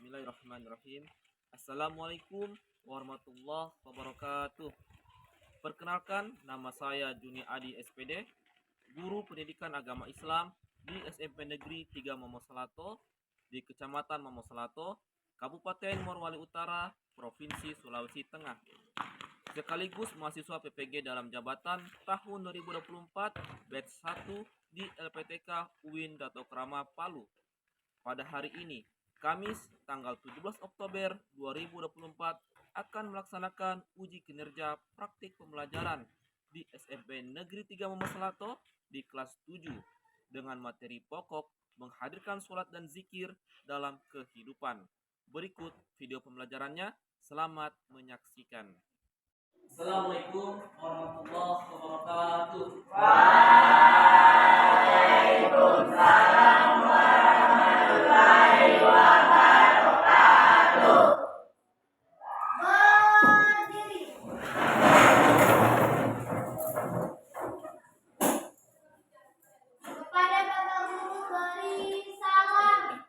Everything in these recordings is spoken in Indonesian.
Bismillahirrahmanirrahim. Assalamualaikum warahmatullahi wabarakatuh. Perkenalkan, nama saya Juni Adi SPD, Guru Pendidikan Agama Islam di SMP Negeri 3 Momoselato di Kecamatan Momoselato, Kabupaten Morowali Utara, Provinsi Sulawesi Tengah. Sekaligus mahasiswa PPG dalam jabatan tahun 2024 batch 1 di LPTK UIN Dato Krama Palu. Pada hari ini, Kamis tanggal 17 Oktober 2024 akan melaksanakan uji kinerja praktik pembelajaran di SMP Negeri 3 Momoselato di kelas 7 dengan materi pokok menghadirkan sholat dan zikir dalam kehidupan. Berikut video pembelajarannya, selamat menyaksikan. Assalamualaikum warahmatullahi wabarakatuh. Waalaikumsalam warahmatullahi wabarakatuh. Berdiri. Kepada Bapak Guru beri salam.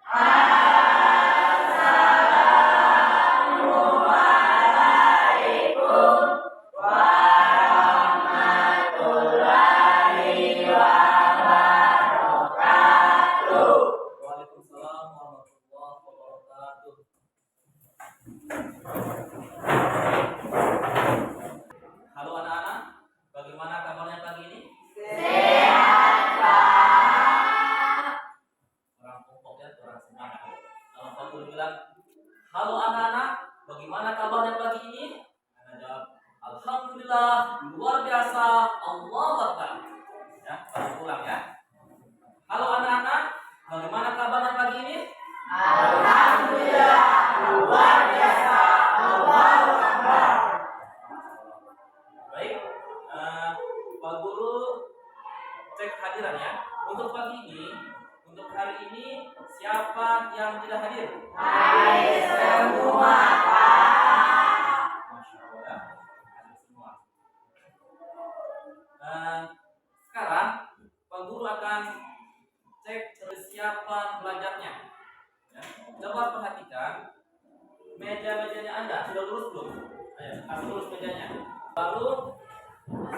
Halo anak-anak, bagaimana kabarnya pagi ini? Sehat, Pak. Orang kompak ya, orang semangat. Kalau Pak Guru bilang, halo anak-anak, bagaimana kabarnya pagi ini? Anak jawab, alhamdulillah, luar biasa, Allahu Akbar. Ya, kita pulang ya. Halo anak-anak, bagaimana kabarnya pagi ini? Alhamdulillah, luar biasa, Allahu Akbar. Baik, Pak Guru cek hadiran ya. Untuk pagi ini, untuk hari ini siapa yang tidak hadir? Hadir semua, Pak. Masya Allah, hadir semua. Sekarang Pak Guru akan cek kesiapan belajarnya. Ya. Coba perhatikan meja-mejanya Anda sudah lurus belum? Ayo, kasih lurus mejanya. Lalu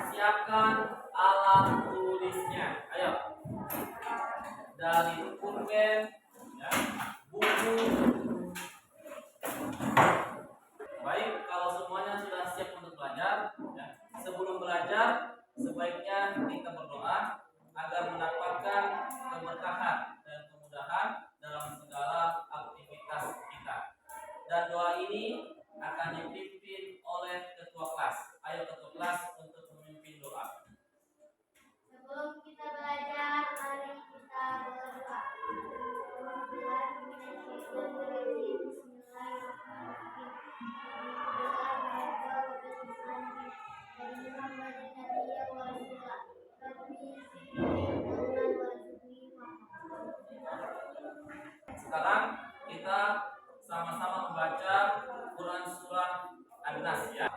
siapkan alat tulisnya. Ayo. Dari pulpen, ya, buku. Baik, kalau semuanya sudah siap untuk belajar, ya, sebelum belajar sebaiknya kita berdoa agar mendapatkan keberkahan dan kemudahan dalam segala aktivitas kita. Dan doa ini akan dipimpin oleh ketua kelas. Ayo ketua kelas untuk memimpin doa. Sebelum kita belajar, mari kita berdoa. Sekarang kita sama-sama membaca Quran surah An-Nas ya.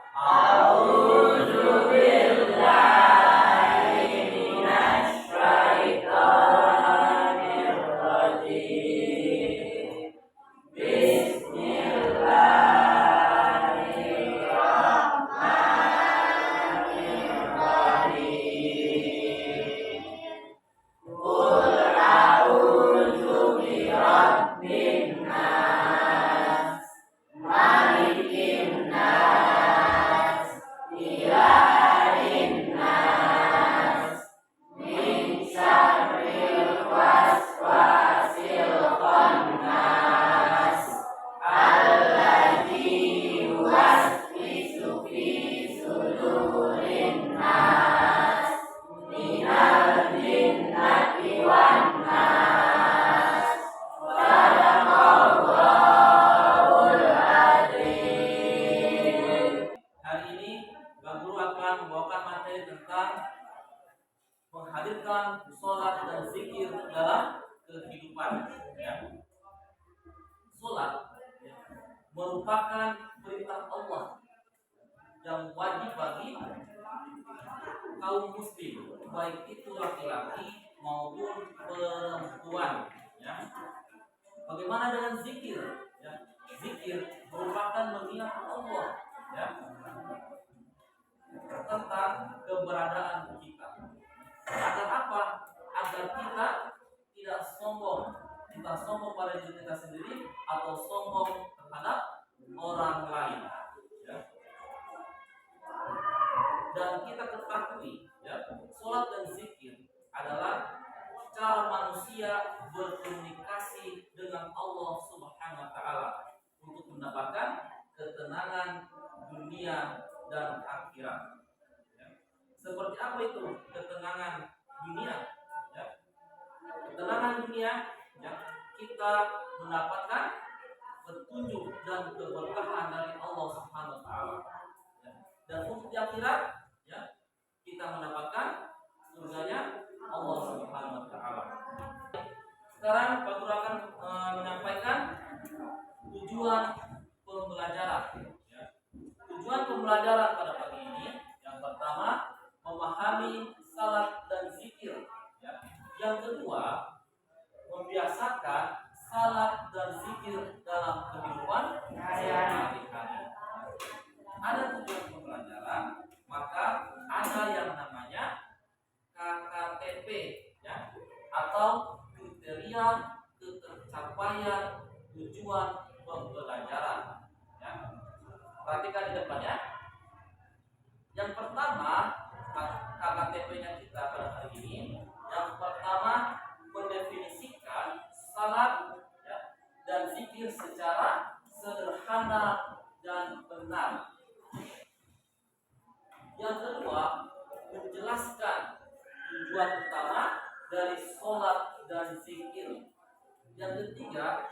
Hari ini Pak Guru akan membawakan materi tentang menghadirkan sholat dan zikir dalam kehidupan. Ya. Sholat ya, merupakan perintah Allah yang wajib bagi kaum muslim, baik itu laki-laki maupun perempuan. Ya. Bagaimana dengan zikir? Ya. sombong, entah sombong pada diri kita sendiri atau sombong terhadap orang lain. Ya. Dan kita ketahui, ya, sholat dan zikir adalah cara manusia berkomunikasi dengan Allah Subhanahu wa taala untuk mendapatkan ketenangan dunia dan akhirat. Ya. Seperti apa itu ketenangan dunia? Ya. Ketenangan dunia, ya, kita mendapatkan petunjuk dan keberkahan dari Allah Subhanahu wa taala. Ya. Dan untuk di akhirat, ya, kita mendapatkan surganya Allah Subhanahu wa taala. Sekarang Pak Guru akan menyampaikan tujuan pembelajaran. Ya. Tujuan pembelajaran pada pagi ini yang pertama memahami salat dan zikir. Ya. Yang kedua membiasakan salat dan zikir dalam kehidupan sehari-hari. Ada tujuan pembelajaran, maka ada yang namanya KKTP, ya, atau kriteria ketercapaian tujuan pembelajaran. Ya. Perhatikan di depannya. Yang pertama, KKTP-nya kita pada hari ini, yang pertama mendefinisikan salat, ya, dan zikir secara sederhana dan benar. Yang kedua, menjelaskan tujuan utama dari sholat dan zikir. Yang ketiga,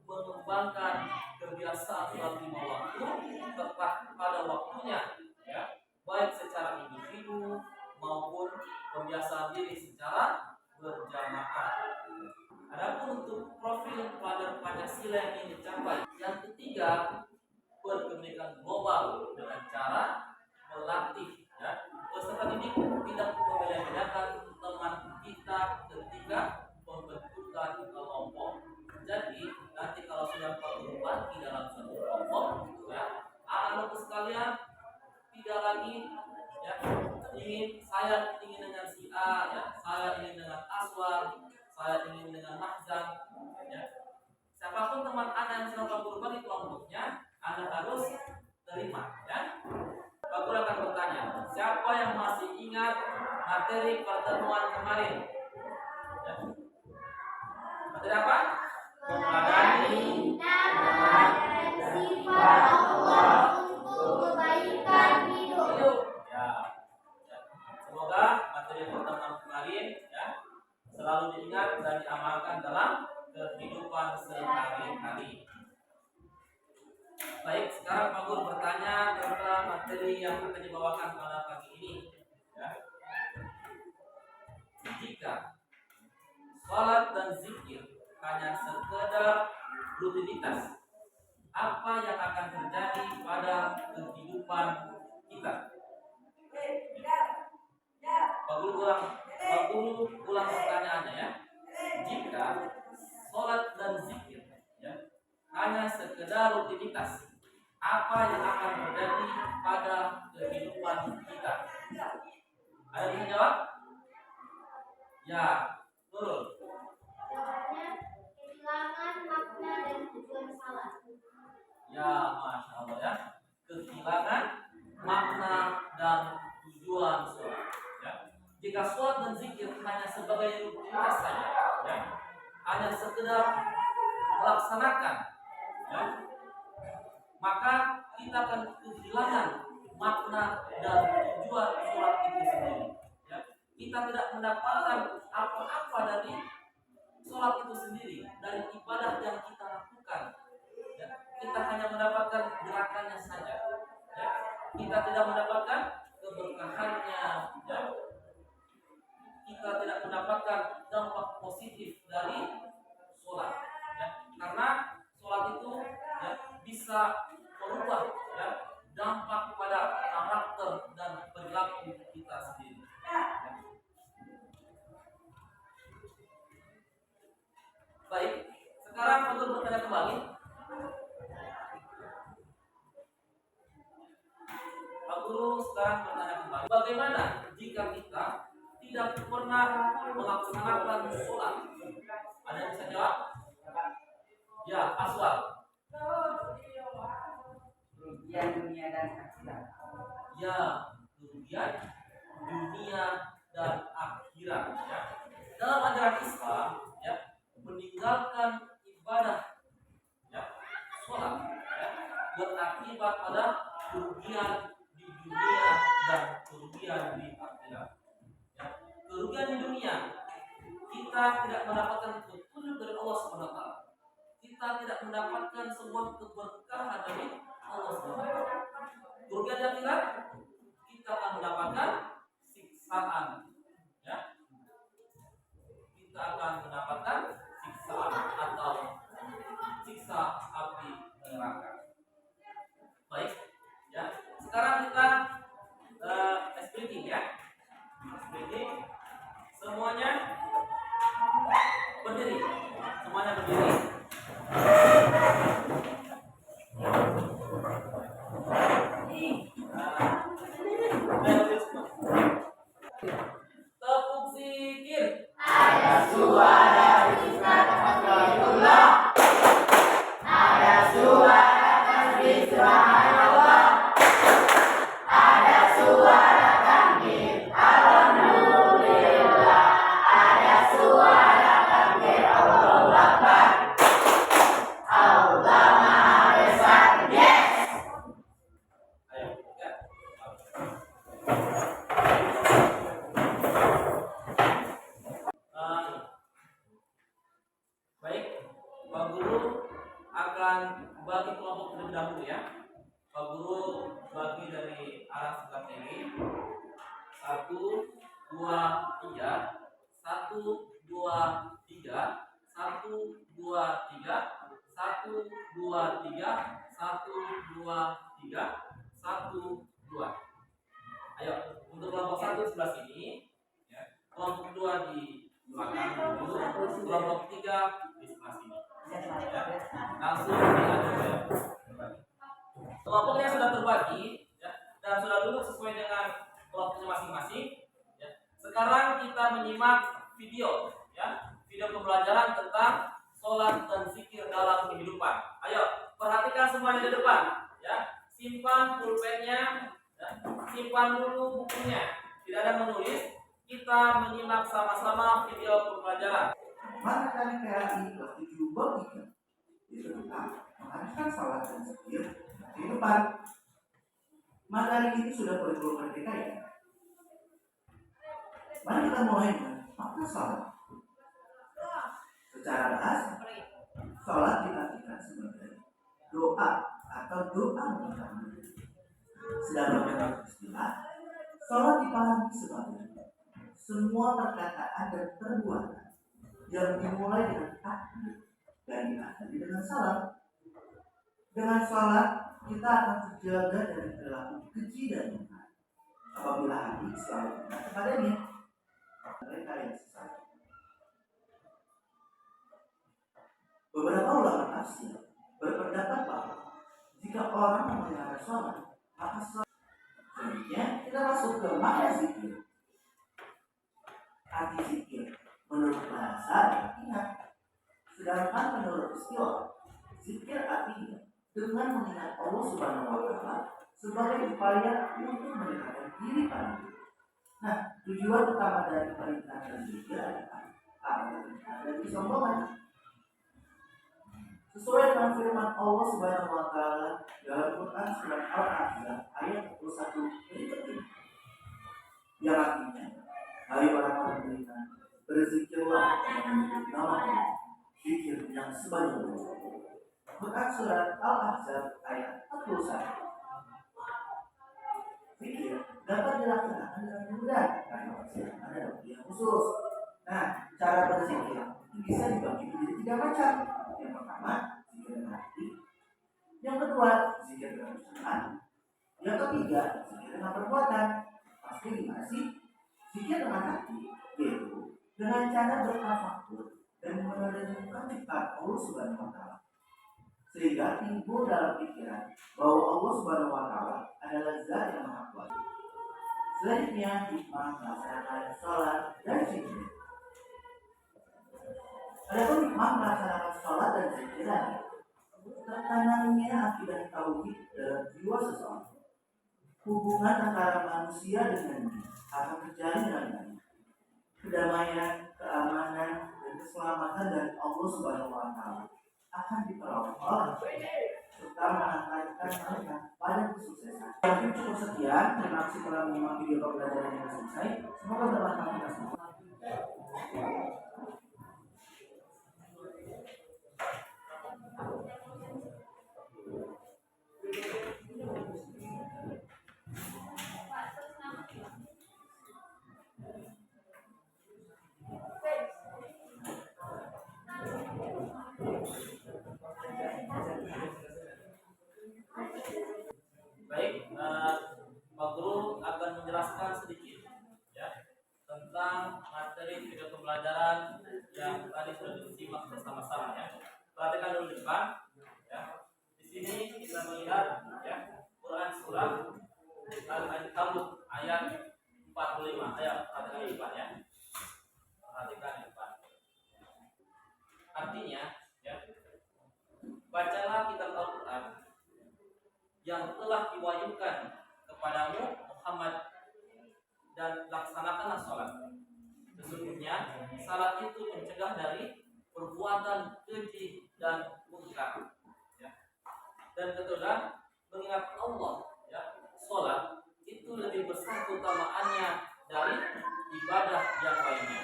mengembangkan kebiasaan sholat 5 waktu tepat pada waktunya, ya, baik secara individu maupun pembiasaan diri secara berjamaah. Adapun untuk profil pada Pancasila yang ingin dicapai, yang ketiga, berpendidikan global dengan cara melatih, ya, peserta didik tidak membeda-bedakan teman kita ketika pembentukan kelompok. Jadi nanti kalau sudah berbagi dalam satu kelompok, ya, anak-anak sekalian tidak lagi, ya, saya ingin dengan si A, ya, saya ingin dengan Aswar, saya ingin dengan Mahzan, ya. Siapapun teman Anda yang sedang berbagi kelompoknya, Anda harus terima, ya. Pak Guru akan bertanya, siapa yang masih ingat materi pertemuan kemarin? Ya. Materi apa? Meladani sifat Allah untuk kebaikan hidup. Ya. Semoga materi pertemuan kemarin, ya, selalu diingat dan diamalkan dalam kehidupan sehari-hari. Baik, sekarang Pak Guru bertanya tentang materi yang akan dibawakan pada pagi ini. Ya. Jika salat dan zikir hanya sekedar rutinitas, apa yang akan terjadi pada kehidupan kita? Pak Guru ulang pertanyaannya, ya. Jika salat dan zikir, ya, hanya sekedar rutinitas, apa yang akan terjadi pada kehidupan kita? Ada yang bisa jawab? Ya, Nurul. Jawabannya kehilangan makna dan tujuan salat. Ya, Masya Allah, ya. Kehilangan makna dan tujuan sholat. Ya. Jika sholat dan zikir hanya sebagai rutinitas saja, ya, hanya sekedar melaksanakan, ya, maka kita akan kehilangan makna dan tujuan sholat itu sendiri. Ya. Kita tidak mendapatkan apa-apa dari sholat itu sendiri, dari ibadah yang kita lakukan. Ya. Kita hanya mendapatkan gerakannya saja. Ya. Kita tidak mendapatkan keberkahannya. Ya. Kita tidak mendapatkan dampak positif dari sholat. Ya. Karena sholat itu, ya, bisa merubah, ya, dampak pada karakter dan perilaku kita sendiri. Ya. Baik, sekarang untuk bertanya kembali, Pak Guru sekarang bertanya kembali, bagaimana jika kita tidak pernah melaksanakan sholat? Ada Ada yang bisa jawab? Ya, Aswad. Kerugian dunia dan akhirat. Ya, kerugian dunia dan akhirat. Ya. Dalam ajaran Islam, ya, meninggalkan ibadah, ya, sholat, ya, berakibat pada kerugian di dunia dan kerugian di akhirat. Ya. Kerugian di dunia, kita tidak mendapatkan petunjuk dari Allah SWT. Kita tidak mendapatkan sebuah keberkahan dari Allah SWT. Kerugian di akhirat, kita akan mendapatkan siksaan. Ya. Kita akan mendapatkan siksaan atau siksa api neraka. Baik, ya. Sekarang kita explaining ya. Explaining. Semuanya berdiri. Semuanya berdiri. Tepuk zikir. Ada suara Rizka Takbirullah. Ada suara tasbih subhanallah. Ada suara takbir alhamdulillah. Ada suara takbir Allahu Akbar. Allah Maha Besar. Yes. Ayo, ya. Baik, Pak Guru akan bagi kelompok terlebih dahulu ya. Pak Guru bagi dari arah sebelah kiri. 1, 2, 3. 1, 2, 3. 1, 2, 3. 1, 2, 3. 1, 2, 3. 1, 2. Ayo, untuk kelompok 1 sebelah sini, ya. Kelompok 2 di belakang dulu, kelompok 3 di sebelah sini. Ya. Langsung diadu ya. Kelompoknya sudah terbagi ya, dan sudah duduk sesuai dengan kelompoknya masing-masing. Ya. Sekarang kita menyimak video, ya, video pembelajaran tentang sholat dan zikir dalam kehidupan. Ayo, perhatikan semuanya di depan. Ya. Simpan pulpennya. Ya, simpan dulu bukunya. Tidak ada menulis. Kita menyimak sama-sama video pembelajaran. Manakala KRI kelas 7 bab 3 itu tentang mengharuskan salat dan zikir kehidupan. Materi ini sudah kurikulum merdeka ya. Mari kita mulai dengan makna salat. Secara bahasa, salat diartikan sebagai doa atau doa pertama. Sedangkan dalam istilah, salat dipahami sebagai semua perkataan dan perbuatan yang dimulai dengan takbir dan diakhiri dengan salam. Dengan salat kita akan terjaga dari perilaku keji dan mungkar apabila hati selalu ingat kepadanya. Mereka yang sesat. Beberapa ulama tafsir berpendapat bahwa jika orang memelihara salat, maka selanjutnya kita masuk ke makna zikir. Arti zikir menurut bahasa ingat, sedangkan menurut istilah zikir artinya dengan mengingat Allah Subhanahu wa Ta'ala sebagai upaya untuk mendekatkan diri pada Dia. Nah, tujuan utama dari perintah dan zikir adalah agar dari kesombongan. Sesuai dengan firman Allah Subhanahu wa Ta'ala dalam Quran surat Al-Ahzab ayat 21 berikut ini, yang artinya, hai orang-orang beriman, berzikirlah dan menyebut nama Allah, zikir yang sebanyak-banyaknya. Quran surat Al-Ahzab ayat 41. Zikir dapat dilaksanakan dengan mudah karena masing-masing ada waktu yang khusus. Nah, cara berzikir itu bisa dibagi menjadi 3 macam. Yang pertama, zikir dengan hati. Yang kedua, zikir dengan ucapan. Yang ketiga, zikir dengan perbuatan. Pasti gimana sih? Zikir dengan hati, yaitu dengan cara bertafakur dan merenungkan ciptaan Allah Subhanahu wa Ta'ala, sehingga timbul dalam pikiran bahwa Allah Subhanahu wa Ta'ala adalah Zat yang Maha Kuasa. Selanjutnya, hikmah melaksanakan sholat dan zikir. Adapun hikmah melaksanakan sholat dan zikiran, tertanamnya akidah tauhid dalam jiwa seseorang. Hubungan antara manusia dengannya akan terjalin dengan baik. Kedamaian, keamanan, dan keselamatan dari Allah Subhanahu wa Ta'ala akan diperoleh serta mengantarkan mereka pada kesuksesan. Mungkin cukup sekian. Terima kasih telah menyimak video pembelajaran yang selesai. Semoga bermanfaat kita semua. Baik, Pak Guru akan menjelaskan sedikit ya tentang materi video pembelajaran yang tadi sudah disimak bersama-sama ya. Perhatikan dulu di depan ya. Di sini kita melihat ya Quran surah Al-Ankabut ayat 45. Ayo perhatikan di depan ya. Perhatikan di depan. Artinya ya, bacalah kitab Al-Quran yang telah diwahyukan kepadamu Muhammad dan laksanakanlah sholat. Sesungguhnya salat itu mencegah dari perbuatan keji dan mungkar. Ya. Dan ketiga, mengingat Allah, ya, sholat itu lebih besar keutamaannya dari ibadah yang lainnya.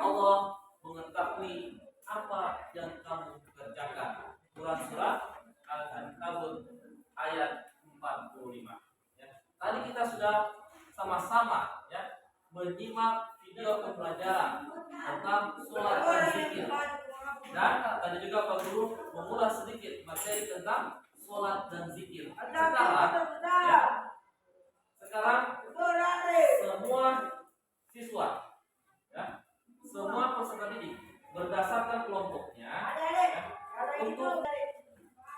Allah mengetahui apa yang kamu kerjakan. Quran surah Al-Ankabut ayat 45. Ya. Tadi kita sudah sama-sama ya menyimak video pembelajaran tentang sholat dan zikir. Dan tadi juga Pak Guru mengulas sedikit materi tentang sholat dan zikir. Sekarang semua siswa, ya, semua peserta didik berdasarkan kelompoknya ya, untuk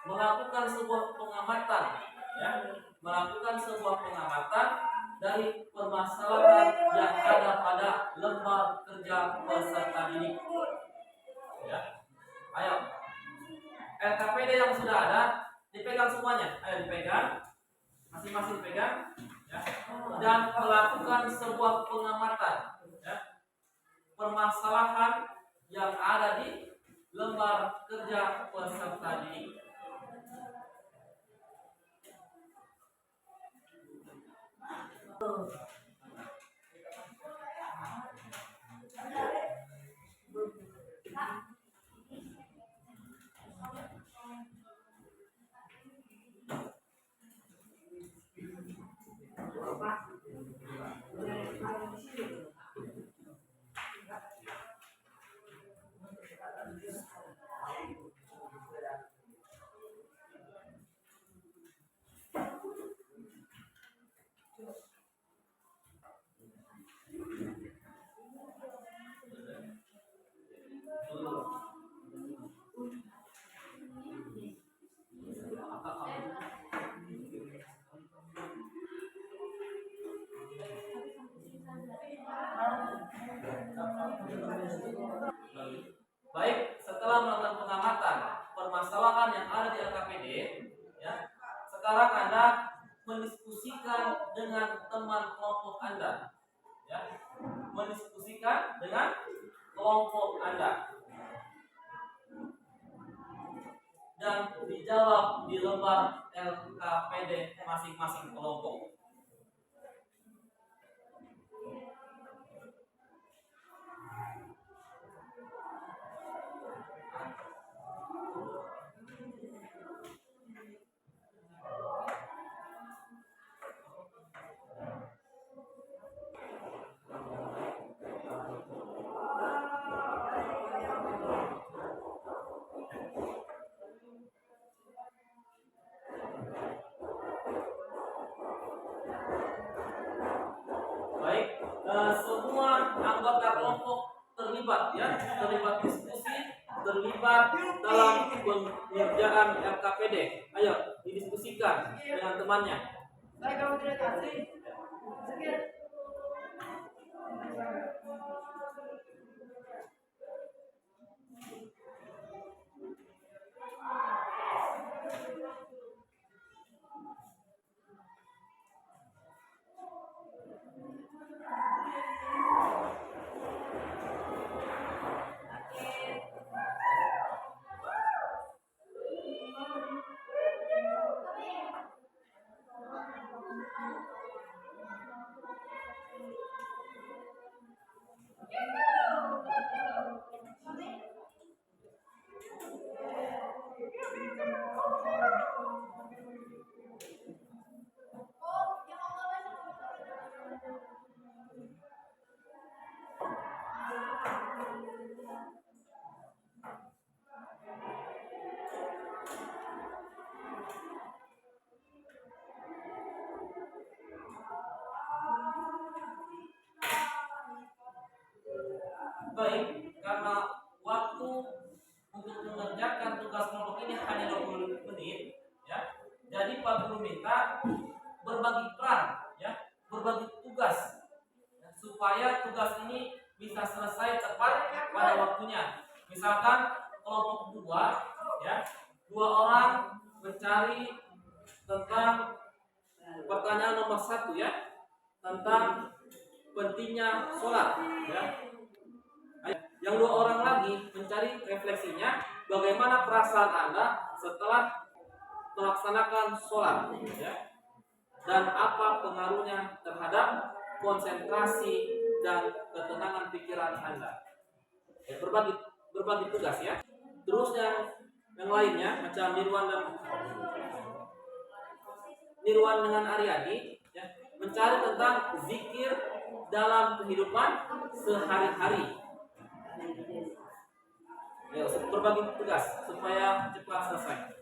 melakukan sebuah pengamatan, ya, melakukan sebuah pengamatan dari permasalahan yang ada pada lembar kerja peserta didik. Ya. Ayo, LKPD yang sudah ada dipegang semuanya. Ayo dipegang, masing-masing pegang, ya, dan melakukan sebuah pengamatan, ya, permasalahan yang ada di lembar kerja peserta didik. Baik, setelah melakukan pengamatan permasalahan yang ada di LKPD, ya, sekarang Anda mendiskusikan dengan teman kelompok Anda, ya, mendiskusikan dengan kelompok Anda, dan dijawab di lembar LKPD masing-masing kelompok. Semua anggota kelompok terlibat, ya, terlibat diskusi, terlibat dalam pengerjaan LKPD. Ayo didiskusikan dengan temannya. Baik, karena waktu untuk mengerjakan tugas kelompok ini hanya 20 menit, ya. Jadi Pak Guru minta berbagi peran, ya, berbagi tugas, ya, supaya tugas ini bisa selesai tepat pada waktunya. Misalkan kelompok 2, ya, 2 orang mencari tentang pertanyaan nomor 1, ya, tentang pentingnya sholat, ya. Yang 2 orang lagi mencari refleksinya, bagaimana perasaan Anda setelah melaksanakan sholat, ya, dan apa pengaruhnya terhadap konsentrasi dan ketenangan pikiran Anda. Ya, berbagi tugas, ya. Terus yang lainnya macam Nirwan dengan Aryadi, ya, mencari tentang zikir dalam kehidupan sehari-hari. Ya, berbagi tugas supaya cepat selesai.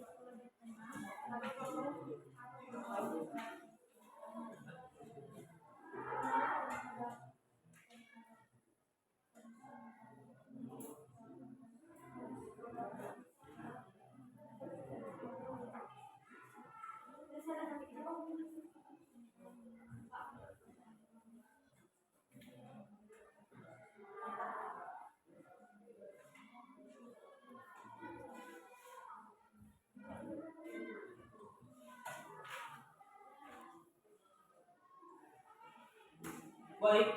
Baik,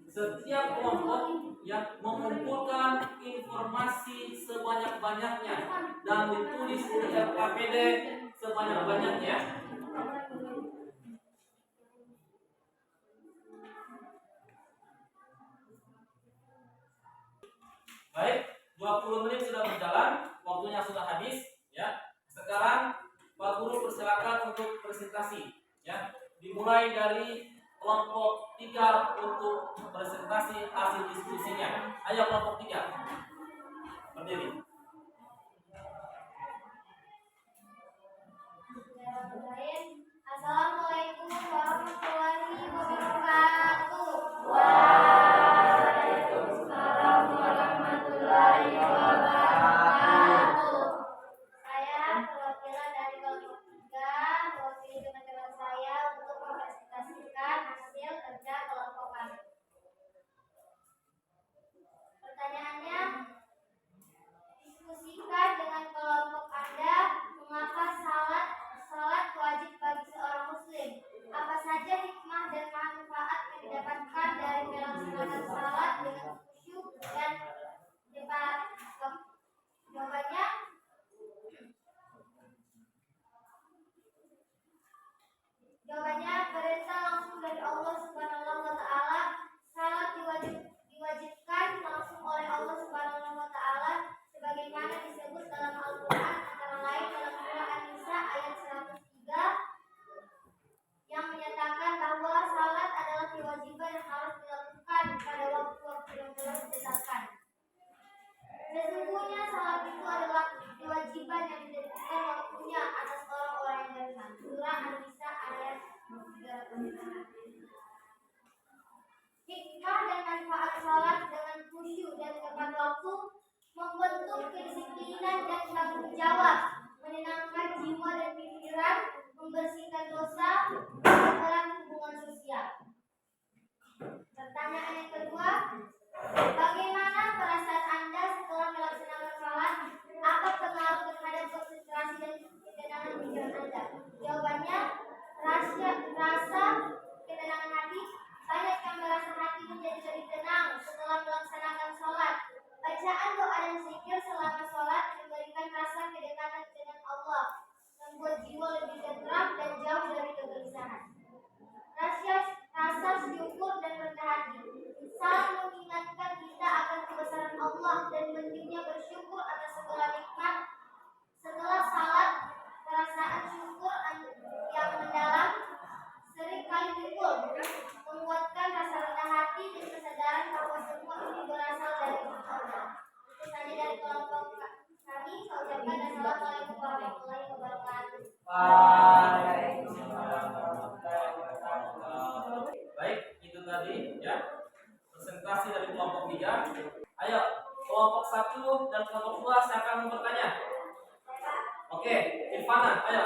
setiap kelompok yang mengumpulkan informasi sebanyak-banyaknya dan ditulis di LKPD sebanyak-banyaknya. Baik, 20 menit sudah berjalan, waktunya sudah habis, ya. Sekarang Pak Guru persilakan untuk presentasi, ya. Dimulai dari kelompok 3 untuk presentasi hasil diskusinya. Ayo kelompok 3 berdiri. Assalamualaikum warahmatullahi wabarakatuh. Waalaikumsalam warahmatullahi wabarakatuh. Saya perwakilan dari kelompok 3 mewakili teman-teman saya untuk mempresentasikan hasil kerja kelompok kami. Pertanyaannya, diskusikan dengan kelompok Anda mengapa salat wajib bagi seorang muslim. Apa saja hikmah dan manfaat yang didapatkan dari melaksanakan salat dengan khusyuk dan cepat? Jawabannya perintah langsung dari Allah Subhanahu wa taala. Salat diwajibkan langsung oleh Allah Subhanahu wa taala sebagaimana disebut dalam Al-Qur'an, antara lain dalam surah An-Nisa ayat 103 yang menyatakan bahwa salat adalah kewajiban yang harus dilakukan pada waktu-waktu yang telah ditetapkan. Sesungguhnya salat itu adalah kewajiban yang ditentukan waktunya atas orang-orang yang beriman. Surah An-Nisa ayat 3. silakan mau bertanya. Oke, Irfana, ayo.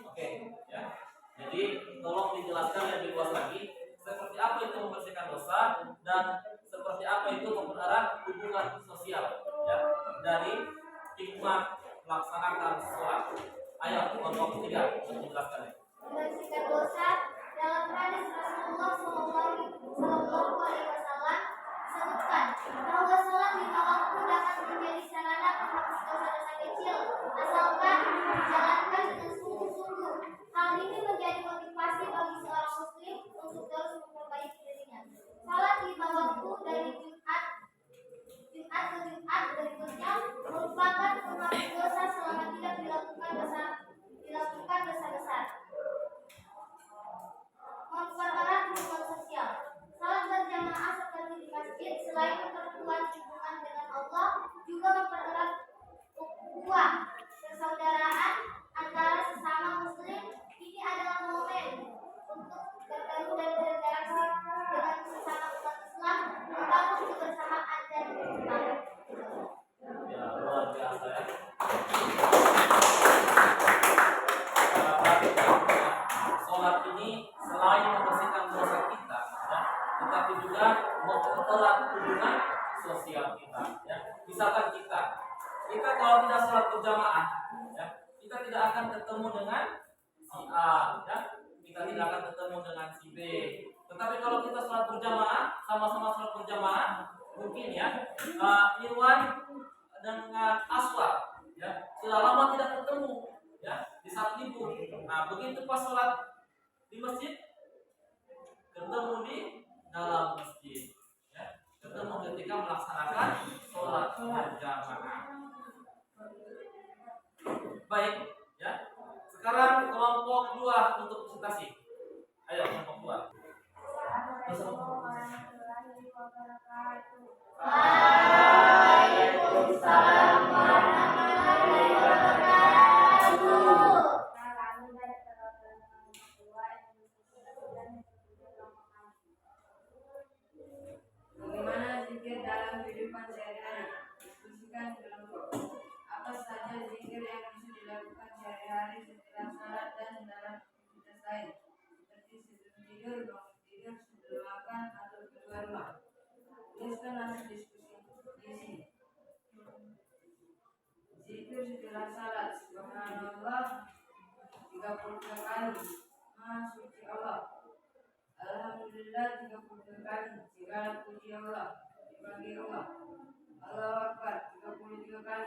Oke, ya. Jadi tolong dijelaskan lebih luas lagi seperti apa itu membersihkan dosa dan seperti apa itu mempererat hubungan sosial, ya, dari hikmah melaksanakan sholat. Ayo, kelompok ketiga menjelaskannya. Membersihkan dosa dalam hadis Rasulullah Shallallahu Alaihi Wasallam disebutkan bahwa sholat 5 waktu dapat menjadi sarana penghapus dosa-dosa kecil asalkan dijalankan dengan sungguh-sungguh. Hal ini menjadi motivasi bagi seorang muslim untuk terus memperbaiki dirinya. Sholat 5 waktu dari Jumat ke Jumat berikutnya merupakan penghapus dosa selama tidak dilakukan dosa besar. Mempererat hubungan sosial. Salat berjamaah seperti di masjid selain memperkuat hubungan dengan Allah, juga mempererat ukhuwah persaudaraan antara sesama muslim. Ini adalah momen untuk bertemu dan berinteraksi dengan sesama umat Islam, membangun kebersamaan dan kebersamaan. Ya, luar biasa ya. Sholat ini selain membersihkan dosa kita, ya, tetapi juga mempererat hubungan sosial kita. Ya. Misalkan kita kalau tidak sholat berjamaah, ya, kita tidak akan ketemu dengan si A, ya, kita tidak akan ketemu dengan si B. Tetapi kalau kita sholat berjamaah, sama-sama sholat berjamaah, mungkin ya, Irwan dengan Aswar, ya, sudah lama tidak ketemu, ya, di saat libur. Nah, begitu pas sholat di masjid, ketemu di dalam masjid, ya, ketemu ketika melaksanakan sholat berjamaah. Baik, ya. Sekarang kelompok 2 untuk presentasi. Ayo kelompok 2. Waalaikumsalam warahmatullahi wabarakatuh. Bagaimana zikir dalam kehidupan sehari-hari? Diskusikan kelompok. Apa saja zikir yang bisa dilakukan sehari-hari setelah salat dan dalam aktivitas lain, seperti sebelum tidur, bangun tidur, sebelum makan, atau keluar rumah? Tuliskan hasil diskusi di sini. Zikir setelah salat. Subhanallah 33 kali. Maha suci Allah. Alhamdulillah 33 kali. Segala puji Allah dibagi Allah. Allahu Akbar 33 kali.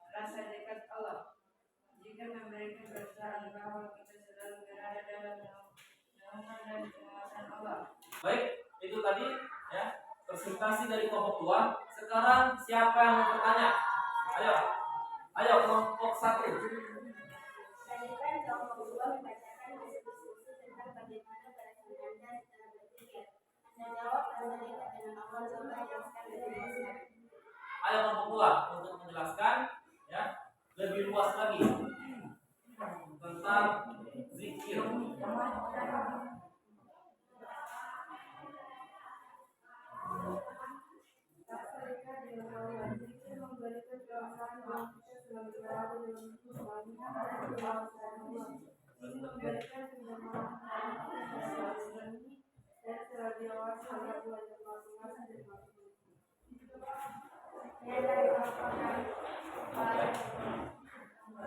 Rasa dekat Allah. Jika memberikan keresahan bahwa kita selalu berada dalam naungan dan pengawasan Allah. Baik, itu tadi ya presentasi dari kelompok 2. Sekarang siapa yang mau bertanya? Ayo kelompok 1. Lanjutkan kelompok 2 membacakan hasil diskusi tentang bagaimana perasaan Anda setelah berpikir. Anda jawab Anda dekat dengan Allah. Coba jelaskan lebih luas. Ayo kelompok 2 untuk menjelaskan ya lebih luas lagi tentang zikir.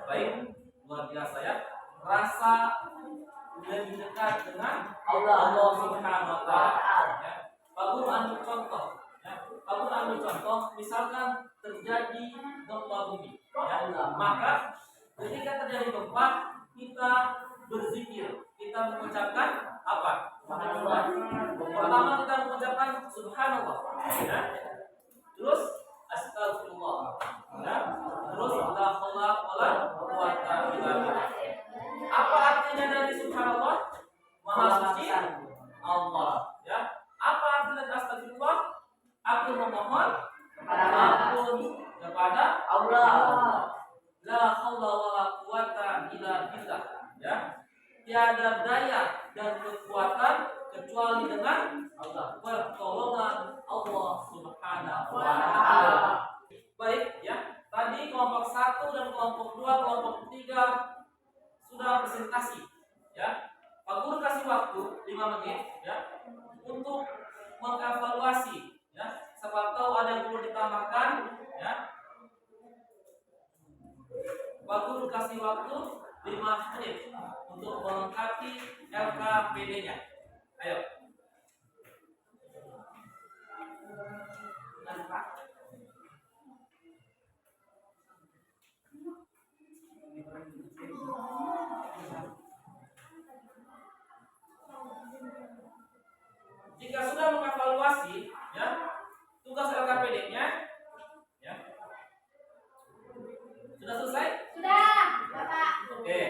Baik, luar biasa ya. Rasa lebih dekat dengan Allah Subhanahu wa taala. Ya. Pak Guru ambil contoh. Ya. Pak Guru ambil contoh, misalkan terjadi gempa bumi. Ya. Maka ketika terjadi gempa, kita berzikir. Kita mengucapkan apa? Subhanallah. Pertama kita mengucapkan Subhanallah. Ya. Terus astagfirullah. Ya. Terus la haula wala quwwata illa billah. Apa artinya dari subhanallah? Maha suci Allah. Ya. Apa artinya dari astagfirullah? Aku memohon ampun kepada Allah. tiada daya dan kekuatan kecuali dengan Allah, pertolongan Allah Subhanahu wa taala. Baik ya, tadi kelompok 1 dan kelompok 2, kelompok 3 sudah presentasi ya. Pak Guru kasih waktu 5 menit ya untuk mengevaluasi ya. Siapa tahu ada yang perlu ditambahkan ya. Pak Guru kasih waktu 5 menit untuk melengkapi LKPD-nya. Ayo. Pak. Jika sudah mengevaluasi ya tugas LKPD-nya ya. Sudah selesai? Sudah, Bapak. Oke.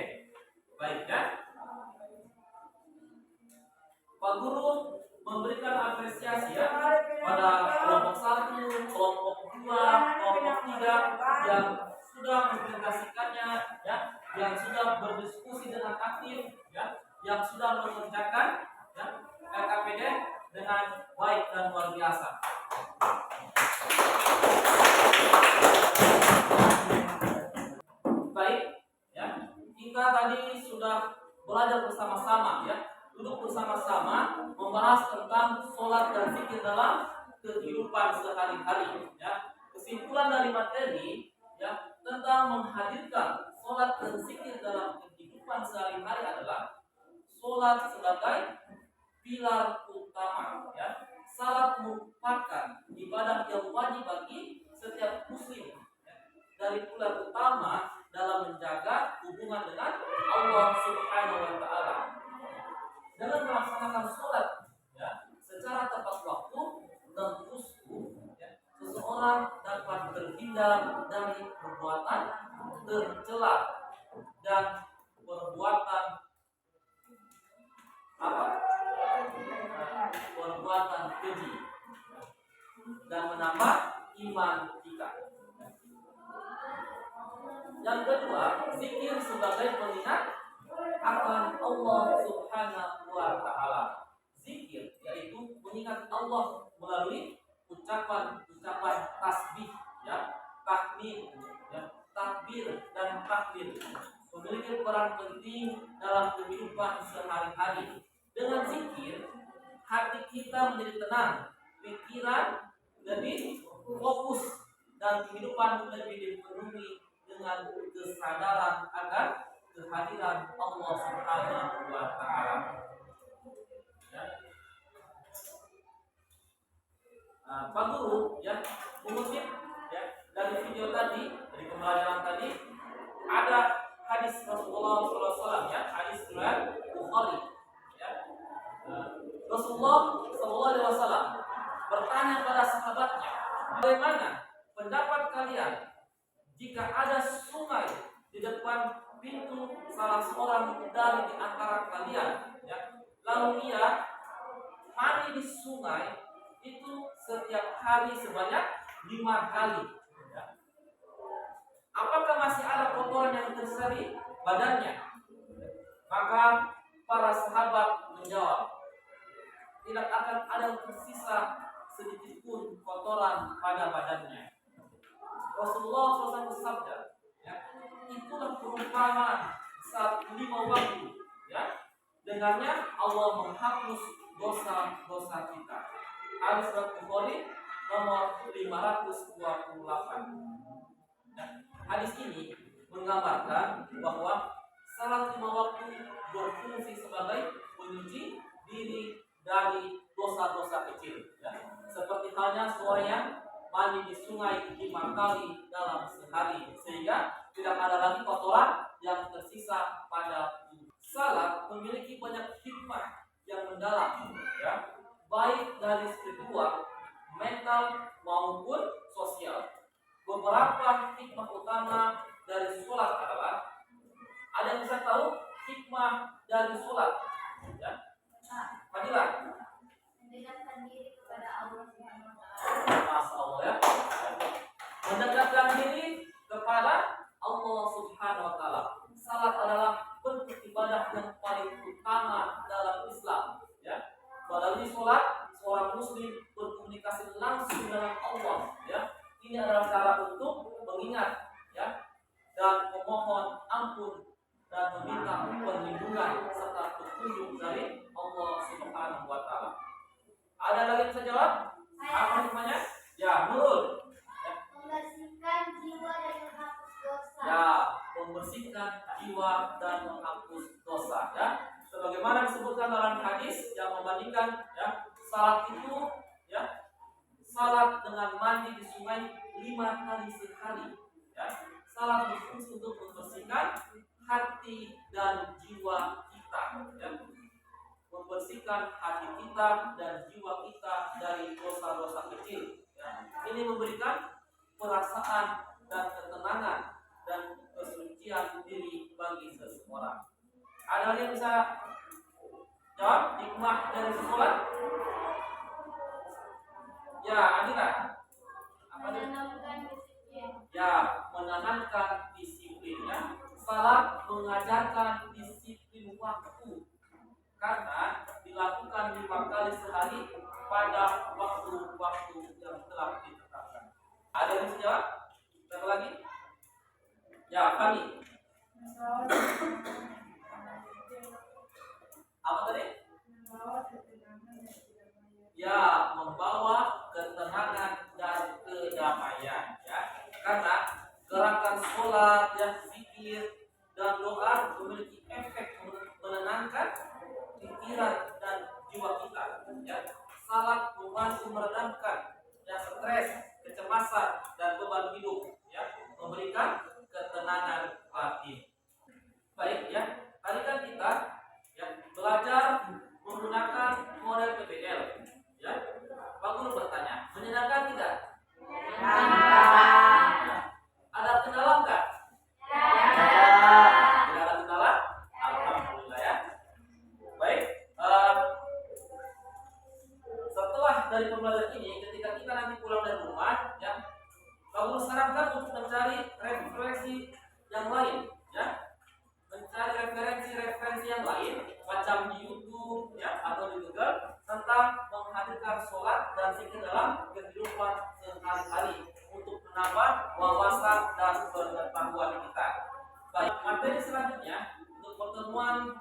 Baik ya. Pak Guru memberikan apresiasi ya pada kelompok 1, kelompok 2, kelompok 3 yang sudah mempresentasikannya ya, yang sudah berdiskusi dengan aktif ya, yang sudah mengerjakan ya LKPD dengan baik dan luar biasa. Baik ya, kita tadi sudah belajar bersama-sama ya, duduk bersama-sama membahas tentang sholat dan zikir dalam kehidupan sehari-hari ya. Kesimpulan dari materi ya tentang menghadirkan sholat dan zikir dalam kehidupan sehari-hari adalah sholat sebagai pilar utama ya. Salat merupakan ibadah yang wajib bagi setiap muslim ya, dari pilar utama dalam menjaga hubungan dengan Allah Subhanahu wa taala. Dengan melaksanakan sholat ya secara tepat waktu dan khusyuk ya, seseorang dapat terhindar dari perbuatan tercela dan perbuatan perbuatan keji dan menambah iman kita. Yang kedua, zikir sebagai pengingat akan Allah Subhanahu wa taala. Zikir yaitu mengingat Allah melalui ucapan-ucapan tasbih ya, tahmid ya, takbir dan tahlil. Memiliki peran penting dalam kehidupan sehari-hari. Dengan zikir, hati kita menjadi tenang, pikiran lebih fokus, dan kehidupan lebih dipenuhi dengan kesadaran akan kehadiran Allah Subhanahu wa taala. Ya. Pak Guru ya mengutip ya dari video tadi, dari pembelajaran tadi, ada hadis Rasulullah SAW ya, hadis riwayat Bukhari ya. Rasulullah SAW bertanya pada sahabatnya, bagaimana pendapat kalian jika ada sungai di depan pintu salah seorang dari di antara kalian ya, lalu ia mandi di sungai itu setiap hari sebanyak 5 kali ya. Apakah masih ada kotoran yang tersisa di badannya? Maka para sahabat menjawab, tidak akan ada yang tersisa sedikit pun kotoran pada badannya. Rasulullah SAW bersabda, ya, itulah perumpamaan saat 5 waktu, ya, dengannya Allah menghapus dosa-dosa kita. Hadis Bukhari nomor 528. Nah, hadis ini menggambarkan bahwa salat 5 waktu berfungsi sebagai penyuci diri dari dosa-dosa kecil, ya. Seperti halnya seorang yang mandi di sungai 5 kali dalam sehari, sehingga tidak ada lagi kotoran yang tersisa pada tubuh. Salat memiliki banyak hikmah yang mendalam, ya, baik dari spiritual, mental maupun sosial. Beberapa hikmah utama dari sholat adalah, ada yang bisa tahu hikmah dari sholat? Ya, Fadilah. Mendekatkan diri kepada Allah Subhanahu wa taala. Masya Allah ya. Mendekatkan diri kepada Allah Subhanahu wa taala. Salat adalah bentuk ibadah yang paling memohon ampun dan meminta perlindungan serta petunjuk dari Allah Subhanahu wa taala. Ada lagi yang bisa jawab? Apa hikmahnya? Ya, Nurul. Membersihkan jiwa dan menghapus dosa. Ya, membersihkan jiwa dan menghapus dosa ya. Sebagaimana disebutkan dalam hadis yang membandingkan ya, salat itu ya, salat dengan mandi di sungai 5 kali sehari ya. Salat khusus untuk membersihkan hati dan jiwa kita ya. Membersihkan hati kita dan jiwa kita dari dosa-dosa kecil ya. Ini memberikan perasaan dan ketenangan dan kesucian diri bagi seseorang. Ada yang bisa jawab hikmah dari sholat? Ya, Andika. Apa itu? Menanamkan disiplin. Ya, menanamkan disiplin ya. Salat mengajarkan disiplin waktu karena dilakukan 5 kali sehari pada waktu-waktu yang telah ditetapkan. Ada yang bisa jawab? Satu lagi? Ya, Fani. Apa tadi? Ya, membawa ketenangan dan kedamaian ya. Karena gerakan sholat, ya, zikir dan doa memiliki efek menenangkan pikiran dan jiwa kita ya. Salat membantu meredamkan ya stres, kecemasan dan beban hidup ya, memberikan ketenangan batin. Baik ya, tadi kan kita ya belajar menggunakan model PBL ya. Pak Guru bertanya, menyenangkan tidak? Ya. Ada kendala enggak? Tidak ada kendala? Alhamdulillah ya. Baik, setelah dari pembelajaran ini, ketika kita nanti pulang dari rumah ya, Pak Guru sarankan untuk mencari referensi yang lain ya. Mencari referensi yang lain macam di YouTube ya atau di Google tentang menghadirkan sholat dan zikir dalam kehidupan sehari-hari untuk menambah wawasan dan pengetahuan kita. Baik, materi selanjutnya untuk pertemuan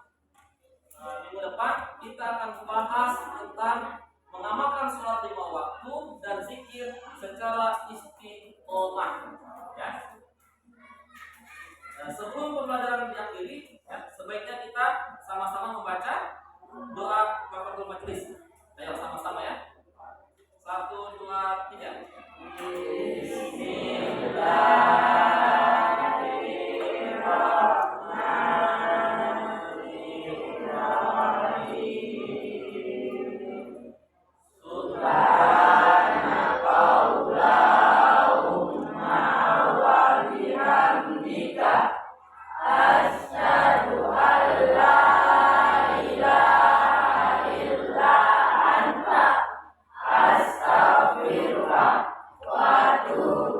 minggu depan kita akan membahas tentang mengamalkan sholat 5 waktu dan zikir secara istiqomah ya. Sebelum pembelajaran diakhiri, ya, sebaiknya kita sama-sama membaca doa kafaratul majelis. Ayo sama-sama ya. 1, 2, 3. Astaghfirullah wa atubu